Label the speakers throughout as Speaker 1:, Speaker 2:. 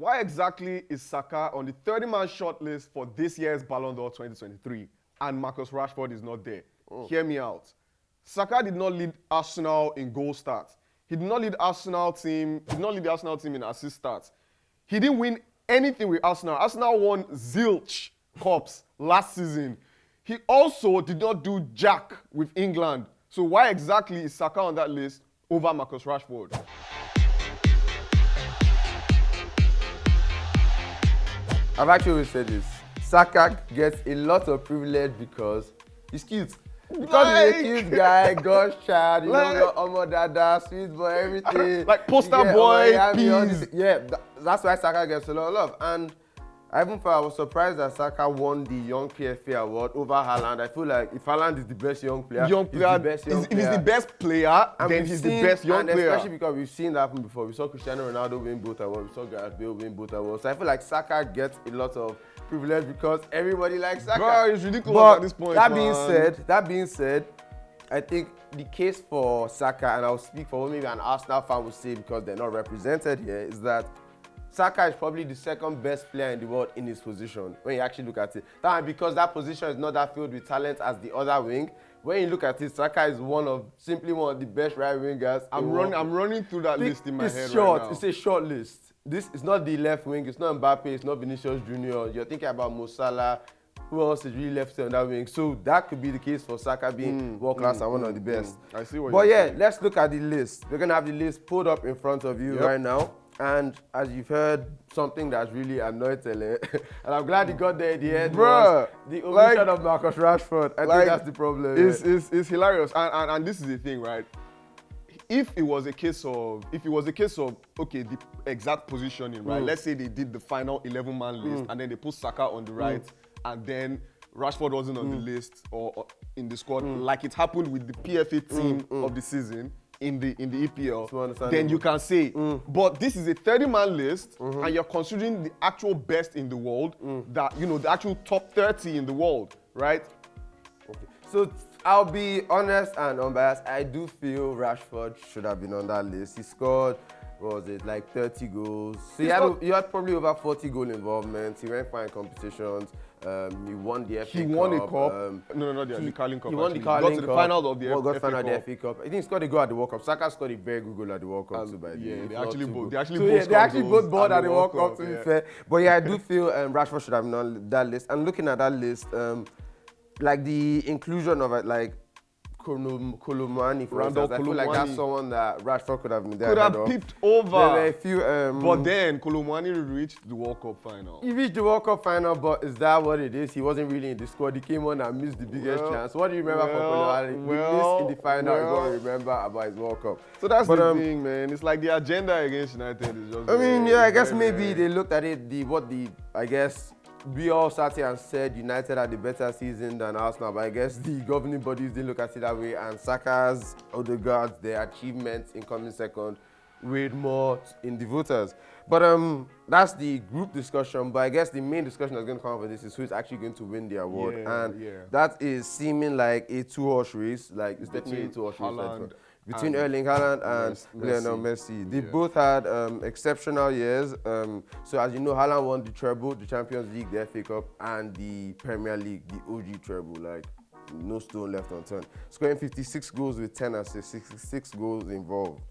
Speaker 1: Why exactly is Saka on the 30-man shortlist for this year's Ballon d'Or 2023 and Marcus Rashford is not there? Hear me out. Saka did not lead Arsenal in goal stats. He did not lead Arsenal team. He did not lead the Arsenal team in assist stats. He didn't win anything with Arsenal. Arsenal won zilch cups last season. He also did not do jack with England. So why exactly is Saka on that list over Marcus Rashford?
Speaker 2: I've actually always said this. Saka gets a lot of privilege because he's cute. Because he's a cute guy, God's child, you know, Omo Dada, sweet boy, everything.
Speaker 1: Like poster boy, peas.
Speaker 2: That's why Saka gets a lot of love. And I even felt I was surprised that Saka won the Young PFA award over Haaland. I feel like if Haaland is the best young player, he's the best player, then he's the best young player. Especially because we've seen that happen before. We saw Cristiano Ronaldo win both awards. We saw Gareth Bale win both awards. So I feel like Saka gets a lot of privilege because everybody likes Saka.
Speaker 1: Bro, it's ridiculous at this point,
Speaker 2: that being said, I think the case for Saka, and I'll speak for what maybe an Arsenal fan would say because they're not represented here, is that Saka is probably the second best player in the world in his position when you actually look at it. That because that position is not that filled with talent as the other wing. When you look at it, Saka is simply one of the best right wingers.
Speaker 1: I'm running through that list in my head
Speaker 2: right now.
Speaker 1: It's
Speaker 2: a short list. This is not the left wing. It's not Mbappe. It's not Vinicius Junior. You're thinking about Mo Salah. Who else is really left on that wing? So that could be the case for Saka being world class and one of the best.
Speaker 1: I see what
Speaker 2: you're saying.
Speaker 1: But
Speaker 2: let's look at the list. We're gonna have the list pulled up in front of you right now. And as you've heard, something that's really annoyed Tele, and I'm glad he got there in the end, was the omission of Marcus Rashford. I think that's the problem.
Speaker 1: It's hilarious, and this is the thing, right? If it was a case of okay, the exact positioning, right? Let's say they did the final 11-man list, and then they put Saka on the right, and then Rashford wasn't on the list or in the squad, like it happened with the PFA team of the season. In the EPL, then you can say, but this is a 30-man list, and you're considering the actual best in the world, that the actual top 30 in the world, right?
Speaker 2: Okay. So I'll be honest and unbiased. I do feel Rashford should have been on that list. He scored, what was it, like 30 goals. So he had probably over 40 goal involvements. He went far in competitions. He won the FA Cup.
Speaker 1: He won a cup. The Carling Cup.
Speaker 2: He won the Carling Cup.
Speaker 1: Got to the final of the
Speaker 2: FA Cup. I think he scored a goal at the World Cup. Saka scored a very good goal at the World Cup too, by the way.
Speaker 1: They actually both
Speaker 2: scored at the World Cup, to be fair. But yeah, I do feel Rashford should have been on that list. And looking at that list, like the inclusion of it, like Kolomani, for instance, I feel like that's someone that Rashford could have been there.
Speaker 1: Could have peeped over.
Speaker 2: There were a few,
Speaker 1: but then Kolomani reached the World Cup final.
Speaker 2: He reached the World Cup final, but is that what it is? He wasn't really in the squad. He came on and missed the biggest chance. What do you remember from Kolomani? He missed in the final. You don't remember about his World Cup.
Speaker 1: So that's the thing, man. It's like the agenda against United is just.
Speaker 2: I guess maybe they looked at it. We all sat here and said United had a better season than Arsenal, but I guess the governing bodies didn't look at it that way, and Saka's, Odegaard's, their achievements in coming second weighed more in the voters. But that's the group discussion, but I guess the main discussion that's going to come out of this is who's actually going to win the award, that is seeming like a two-horse race, like it's definitely a two-horse race. Between Erling Haaland and Lionel Messi. They both had exceptional years. So as you know, Haaland won the treble, the Champions League, the FA Cup, and the Premier League, the OG treble. Like, no stone left unturned. Scoring 56 goals with 10 assists, 66 goals involved.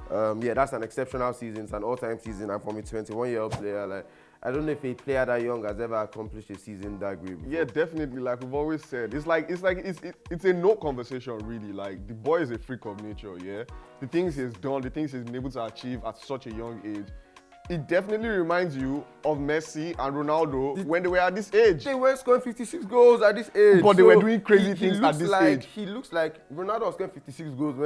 Speaker 2: That's an exceptional season. It's an all-time season. And from a 21-year-old player, like, I don't know if a player that young has ever accomplished a season that great before.
Speaker 1: Yeah, definitely. Like we've always said, it's a no conversation really. Like the boy is a freak of nature. Yeah, the things he's done, the things he's been able to achieve at such a young age, it definitely reminds you of Messi and Ronaldo when they were at this age.
Speaker 2: They were scoring 56 goals at this age,
Speaker 1: but they were doing crazy things at this age.
Speaker 2: He looks like Ronaldo was scoring 56 goals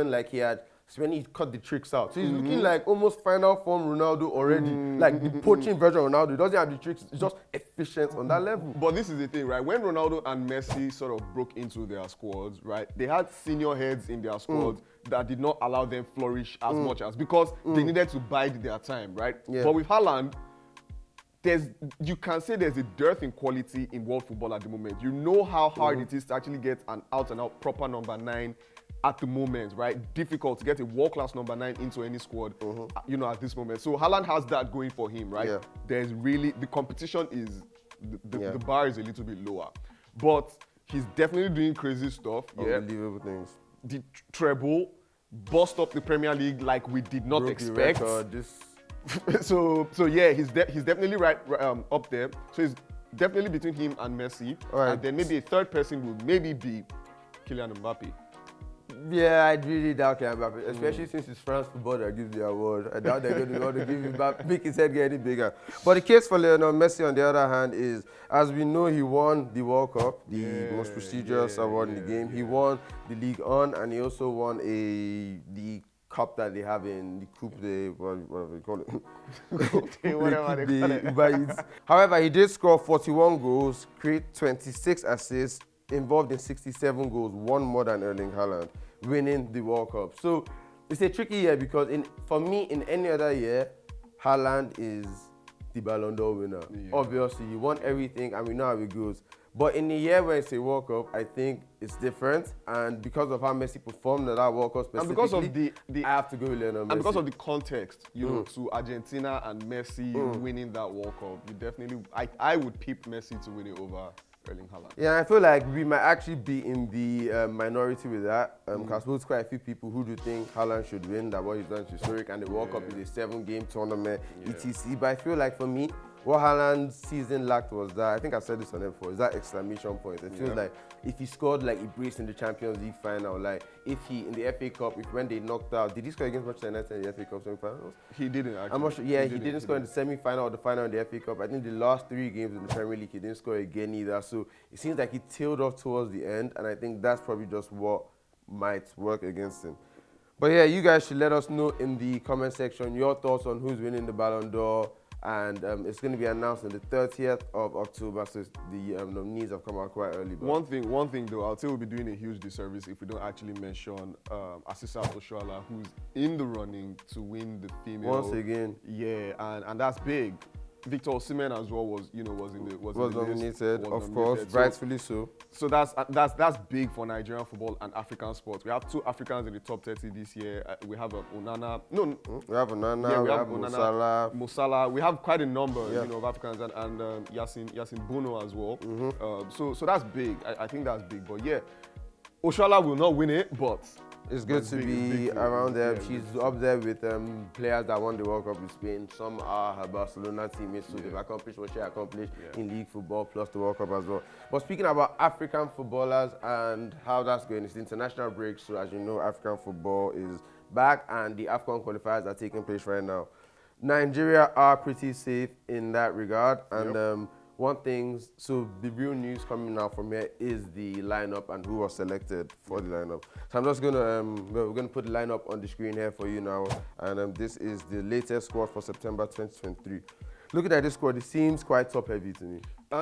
Speaker 2: when he cut the tricks out. So he's looking like almost final form Ronaldo already. Like the poaching version of Ronaldo. He doesn't have the tricks. It's just efficient on that level.
Speaker 1: But this is the thing, right? When Ronaldo and Messi sort of broke into their squads, right? They had senior heads in their squads that did not allow them flourish as much as because they needed to bide their time, right? Yeah. But with Haaland, you can say there's a dearth in quality in world football at the moment. You know how hard it is to actually get an out-and-out proper number 9 at the moment, right? Difficult to get a world-class number 9 into any squad, at this moment. So Haaland has that going for him, right?
Speaker 2: Yeah.
Speaker 1: There's really, the competition is,
Speaker 2: Yeah.
Speaker 1: the bar is a little bit lower. But he's definitely doing crazy stuff. Yeah.
Speaker 2: Unbelievable things.
Speaker 1: The treble, bust up the Premier League like we did not
Speaker 2: Broke the
Speaker 1: expect.
Speaker 2: record,
Speaker 1: so yeah, he's definitely right up there. So it's definitely between him and Messi.
Speaker 2: All right.
Speaker 1: And then maybe a third person will maybe be Kylian Mbappe.
Speaker 2: Yeah, I really doubt Kylian Mbappe, especially since it's France football that gives the award. I doubt they're going to want to give him back, make his head get any bigger. But the case for Lionel Messi, on the other hand, is, as we know, he won the World Cup, the most prestigious award in the game. He won the League On, and he also won the cup that they have in the Coupe de, whatever they call it.
Speaker 1: Whatever they call it.
Speaker 2: However, he did score 41 goals, create 26 assists, involved in 67 goals, one more than Erling Haaland, winning the World Cup. So it's a tricky year because for me, in any other year, Haaland is the Ballon d'Or winner. Yeah. Obviously, he won everything and we know how it goes. But in a year where it's a World Cup, I think it's different. And because of how Messi performed at that World Cup specifically,
Speaker 1: and because of the
Speaker 2: I have to go with Lionel Messi.
Speaker 1: And because of the context, to Argentina and Messi winning that World Cup, you definitely, I would pick Messi to win it over Erling Haaland.
Speaker 2: Yeah, I feel like we might actually be in the minority with that. Because there's quite a few people who do think Haaland should win, that what he's done is historic, and the World Cup is a 7-game tournament, etc. But I feel like for me, what Haaland's season lacked was that, I think I said this on him before, is that exclamation point. It feels like if he scored like he braced in the Champions League final, like if he, in the FA Cup, when they knocked out, did he score against Manchester United in the FA Cup semi-finals?
Speaker 1: He didn't actually.
Speaker 2: I'm not sure, yeah, he didn't score in the semi-final or the final in the FA Cup. I think the last 3 games in the Premier League, he didn't score again either. So it seems like he tailed off towards the end, and I think that's probably just what might work against him. But yeah, you guys should let us know in the comment section your thoughts on who's winning the Ballon d'Or. And it's going to be announced on the 30th of October, so the nominees have come out quite early. But
Speaker 1: one thing though, I'll say we'll be doing a huge disservice if we don't actually mention Asisa Oshoala, who's in the running to win the female.
Speaker 2: Once again.
Speaker 1: Yeah, and that's big. Victor Osimhen as well was
Speaker 2: nominated, of course, rightfully so.
Speaker 1: So that's big for Nigerian football and African sports. We have 2 Africans in the top 30 this year. We have Onana. No,
Speaker 2: we have Onana. Yeah, we have Onana,
Speaker 1: Mo Salah. We have quite a number, of Africans and Yasin Bono as well. So that's big. I think that's big. But yeah, Oshoala will not win it, but
Speaker 2: it's good to be around there. Yeah, she's up there with players that won the World Cup in Spain. Some are her Barcelona teammates, so they've accomplished what she accomplished in league football plus the World Cup as well. But speaking about African footballers and how that's going, it's the international break. So as you know, African football is back and the AFCON qualifiers are taking place right now. Nigeria are pretty safe in that regard. And one thing, so the real news coming out from here is the lineup and who was selected for the lineup. So I'm just gonna, we're gonna put the lineup on the screen here for you now. And this is the latest squad for September 2023. Looking at this squad, it seems quite top heavy to me.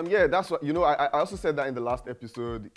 Speaker 1: Yeah, that's what, I also said that in the last episode.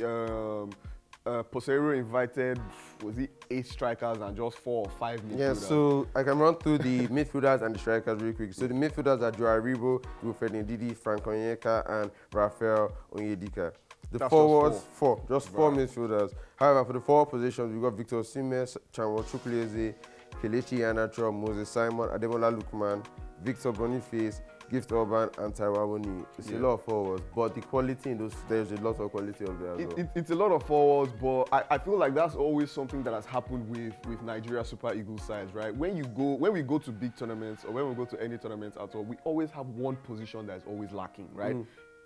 Speaker 1: Posero invited, was it 8 strikers and just 4 or 5 midfielders?
Speaker 2: Yeah, so I can run through the midfielders and the strikers real quick. So the midfielders are Joao Aribo, Wilfred Ndidi, Frank Onyeka, and Raphael Onyedika. The forwards, 4 midfielders. However, for the forward positions, we've got Victor Osimhen, Chanwo Chukwueze, Kelechi Iheanacho, Moses Simon, Ademola Lookman, Victor Boniface, Gift Urban, and Taiwo Awoniyi. It's a lot of forwards, but the quality in those, there's a lot of quality up there as well.
Speaker 1: It's a lot of forwards, but I feel like that's always something that has happened with Nigeria Super Eagles sides, right? When we go to big tournaments or when we go to any tournaments at all, we always have one position that is always lacking, right?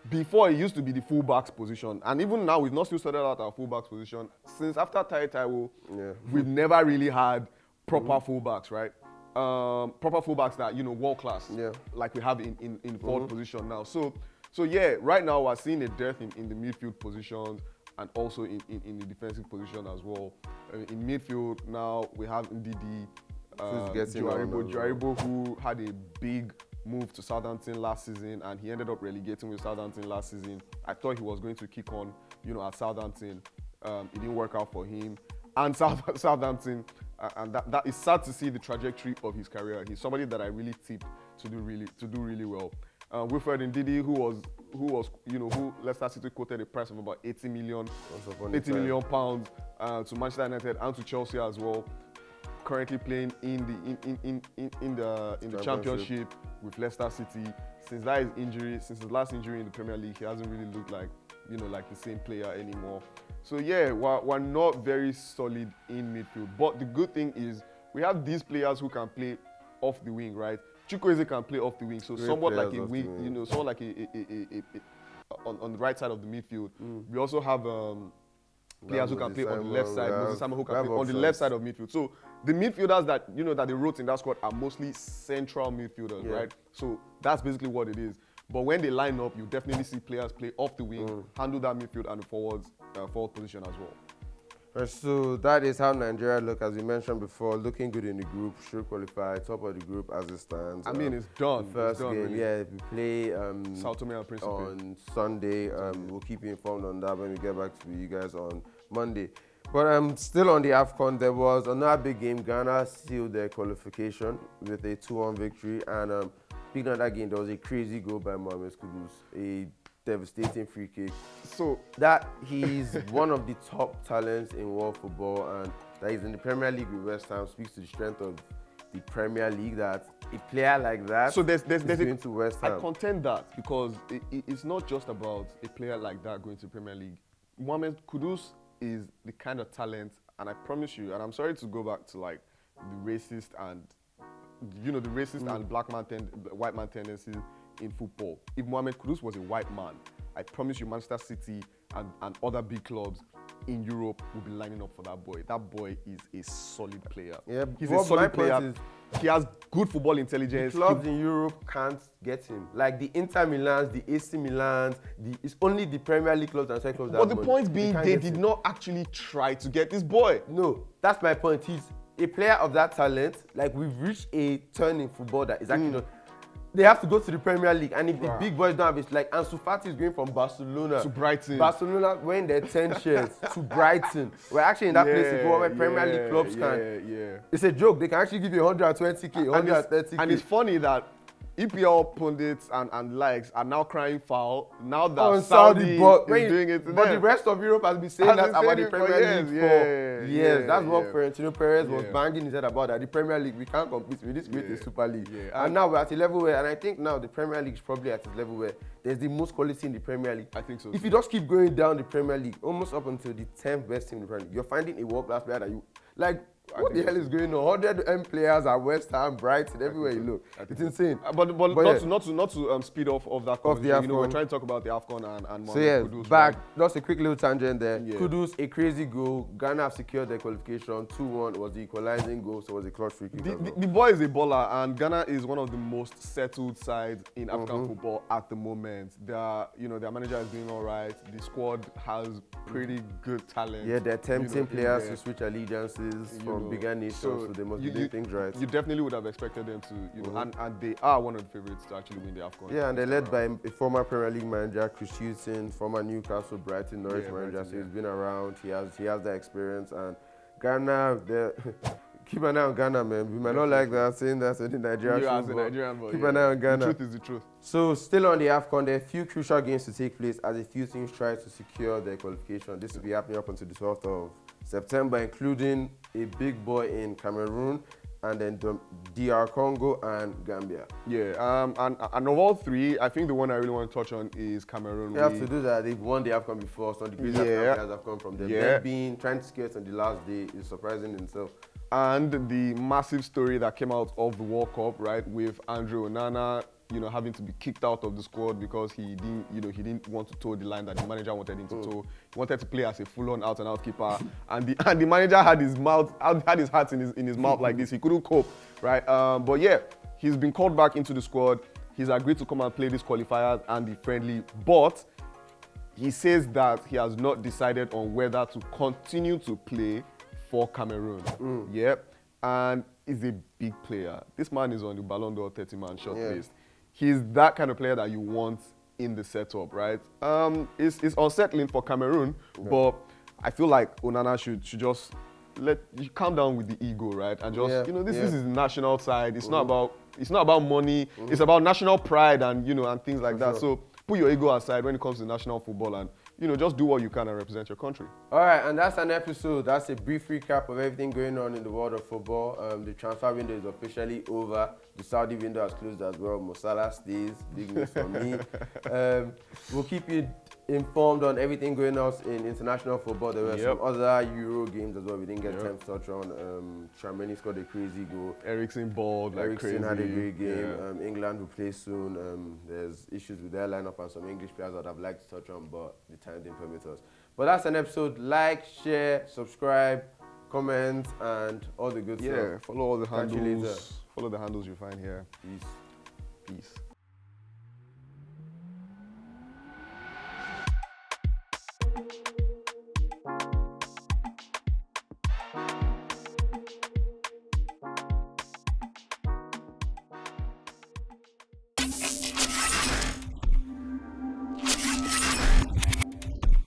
Speaker 1: Before, it used to be the fullbacks position, and even now we've not still sorted out our fullbacks position. Since after Taiwo, we've never really had proper fullbacks, right? Proper fullbacks that, world class, like we have in forward position now. So yeah, right now we're seeing a dearth in the midfield positions and also in the defensive position as well. In midfield now we have Ndidi, Joao Aribo, who had a big move to Southampton last season, and he ended up relegating with Southampton last season. I thought he was going to kick on, at Southampton. It didn't work out for him. And Southampton, and that is sad to see the trajectory of his career. He's somebody that I really tipped to do really well. Wilfred Ndidi, who Leicester City quoted a price of about 80 million pounds to Manchester United and to Chelsea as well. Currently playing in the Championship with Leicester City. Since his last injury in the Premier League, he hasn't really looked like the same player anymore. So yeah, we're not very solid in midfield. But the good thing is we have these players who can play off the wing, right? Chukwueze can play off the wing, so somewhat like a wing, somewhat like on the right side of the midfield. We also have players who can play on the left side, Moses Simon who can play on the left side of midfield. So the midfielders that that they wrote in that squad are mostly central midfielders, right? So that's basically what it is. But when they line up, you definitely see players play off the wing, handle that midfield and the forward position as well.
Speaker 2: Right, so that is how Nigeria look, as we mentioned before, looking good in the group, should qualify, top of the group as it stands.
Speaker 1: I mean, it's done.
Speaker 2: The first game,
Speaker 1: really.
Speaker 2: yeah, we play
Speaker 1: Sao Tome and Principe
Speaker 2: on Sunday. We'll keep you informed on that when we get back to you guys on Monday. But still on the AFCON, there was another big game. Ghana sealed their qualification with a 2-1 victory. And speaking of that game, there was a crazy goal by Mohamed Kudus, a devastating free kick. So that he's one of the top talents in world football, and that he's in the Premier League with West Ham speaks to the strength of the Premier League, that a player like that is going to West Ham.
Speaker 1: I contend that because it's not just about a player like that going to Premier League. Mohamed Kudus is the kind of talent, and I promise you, and I'm sorry to go back to like the racist and and white man tendencies in football. If Mohamed Kudus was a white man, I promise you Manchester City and other big clubs in Europe will be lining up for that boy. That boy is a solid player.
Speaker 2: Yeah,
Speaker 1: he's a solid player. He has good football intelligence.
Speaker 2: The clubs in Europe can't get him. Like the Inter Milans, the AC Milans, it's only the Premier League clubs and second clubs.
Speaker 1: But the point being, they did not actually try to get this boy.
Speaker 2: No, that's my point. He's a player of that talent. Like, we've reached a turn in football that is actually not. They have to go to the Premier League, and if the big boys don't have it, like Ansu Fati is going from Barcelona
Speaker 1: to Brighton.
Speaker 2: Barcelona wearing their 10 shares to Brighton. We're actually in that place before where Premier League clubs can.
Speaker 1: Yeah.
Speaker 2: It's a joke. They can actually give you 120k, 130k.
Speaker 1: And it's funny that EPL pundits and likes are now crying foul now that Saudi is doing it to them.
Speaker 2: But the rest of Europe has been saying that about the Premier League for years. That's what Florentino Perez was banging his head about, that the Premier League, we can't compete with this great Super League. And now we're at a level where, and I think now the Premier League is probably at a level where there's the most quality in the Premier League.
Speaker 1: I think so.
Speaker 2: If you just keep going down the Premier League, almost up until the 10th best team in the Premier League, you're finding a world-class player that you, like, what the hell is going on? 100 M players at West Ham, Brighton, everywhere you look. It's insane.
Speaker 1: But not to speed off of that conversation. We're trying to talk about the AFCON and
Speaker 2: so yeah,
Speaker 1: Kudus,
Speaker 2: back. Just a quick little tangent there. Kudus, a crazy goal. Ghana have secured their qualification. 2-1 was the equalizing goal, so it was a clutch free kick.
Speaker 1: The boy is a baller, and Ghana is one of the most settled sides in African football at the moment. Their manager is doing all right. The squad has pretty good talent.
Speaker 2: Yeah, they're tempting players to switch allegiances from bigger nations, so they must be doing things right.
Speaker 1: You definitely would have expected them to, and they are one of the favorites to actually win the AFCON.
Speaker 2: Yeah, and they're led by a former Premier League manager, Chris Hughton, former Newcastle, Brighton, Norwich manager. So he's been around. He has that experience, and Ghana, keep an eye on Ghana, man. We might not like that, saying that in Nigeria.
Speaker 1: As a Nigerian, but
Speaker 2: keep an eye on Ghana.
Speaker 1: The truth is the truth.
Speaker 2: So still on the AFCON, there are a few crucial games to take place as a few teams try to secure their qualification. This will be happening up until the 12th of September, including a big boy in Cameroon, and then DR Congo and Gambia.
Speaker 1: Yeah, and of all three, I think the one I really want to touch on is Cameroon.
Speaker 2: They have to do that. They've won the AFCON before, so the greatest players have come from them. Them trying to skate on the last day is surprising in itself.
Speaker 1: And the massive story that came out of the World Cup, right, with Andre Onana, having to be kicked out of the squad because he didn't want to toe the line that the manager wanted him to toe. He wanted to play as a full-on out-and-out keeper, and the manager had his heart in his mouth like this. He couldn't cope, right? But yeah, he's been called back into the squad. He's agreed to come and play this qualifiers and the friendly, but he says that he has not decided on whether to continue to play for Cameroon. And he's a big player. This man is on the Ballon D'Or 30-man short list. He's that kind of player that you want in the setup, right? It's unsettling for Cameroon, but I feel like Onana should just let you calm down with the ego, right? And just this is his national side. It's not about It's not about money. It's about national pride and and things like that. So put your ego aside when it comes to national football and just do what you can and represent your country.
Speaker 2: All right, and that's an episode. That's a brief recap of everything going on in the world of football. The transfer window is officially over. The Saudi window has closed as well. Mo Salah stays. Big news for me. We'll keep you informed on everything going on in international football. There were some other Euro games as well. We didn't get time to touch on. Tchouaméni scored a crazy goal.
Speaker 1: Eriksen balled like crazy.
Speaker 2: Eriksen had a great game. England will play soon. There's issues with their lineup and some English players that I'd like to touch on, but the time didn't permit us. But that's an episode. Like, share, subscribe, comment, and all the good stuff.
Speaker 1: Yeah, follow all the handles. Follow the handles you find here.
Speaker 2: Peace.
Speaker 1: Peace.